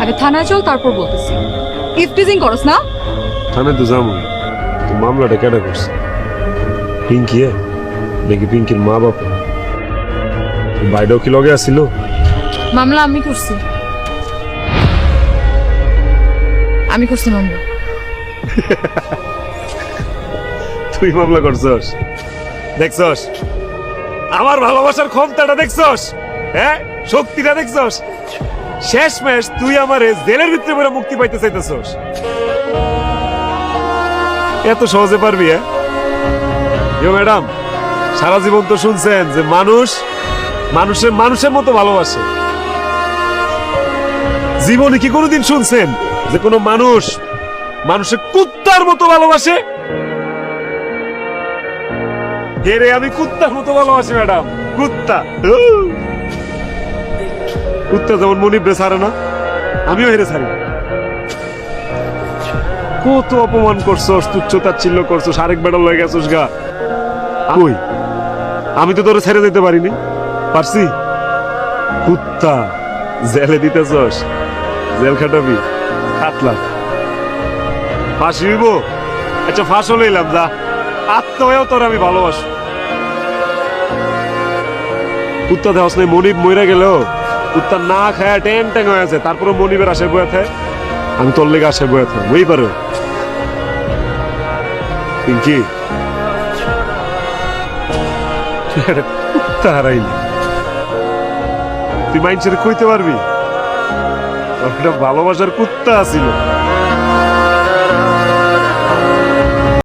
আগে থানায় চল, তারপর বলতেছি। ইফটিজিং করস না? থানায় তো যাবো, তো মামলাটা কেটে করছে পিঙ্কি নাকি পিঙ্কির মা বাপ? বাইরেও কি লগে আসছিল? মামলা আমি করছি, আমি করছি মামলা। তুই মামলা করছস? দেখছস আমার ভালোবাসার ক্ষমতাটা? দেখছস? হ্যাঁ, শক্তিটা দেখছস? শেষমেশ তুই আমারে জেলের ভিতরে পড়ে মুক্তি পাইতে চাইতেছস? এত সহজে পারবি? ম্যাডাম, সারা জীবন তো শুনছেন যে মানুষ মানুষের মতো ভালোবাসে। জীবনে কি কোনোদিন শুনছেন যে কোনো মানুষের কুত্তার মতো ভালোবাসে? হেরে আমি কুত্তার মতো ভালোবাসি ম্যাডাম, কুত্তা। কুত্তা যেমন মনিবরে ছাড়ে না, আমিও হেরে ছাড়ি। কত অপমান করছস, তুচ্ছতাচ্ছিল্য করছস, আরেক বেড়া লয়ে গেছস গা। কই, আমি তো তোরে ছেড়ে দিতে পারিনি, পারছি? কুত্তা, জেলে দিতেছস, জেল খাটাবি, খাটলাম, ফাঁসি হইব। আচ্ছা ফাঁস হইলাম, যা আত্মহয়েও তোর আমি ভালোবাসি। কুত্তা দেওয়াস নাই, মনিব মইরা গেলেও কুত্তা না খায় ট্যাং ট্যাং হয়ে আছে, তারপরে মনিবের আশায় বয়ে থাকে, আমি তোর লেগে আশায় বয়ে থাক, বই পারো। পিঙ্কি, তুই একটা কুত্তা হারাইলি, তুই মাইন্ডসেট কইতে পারবি একটা ভালোবাসার কুত্তা আছিল?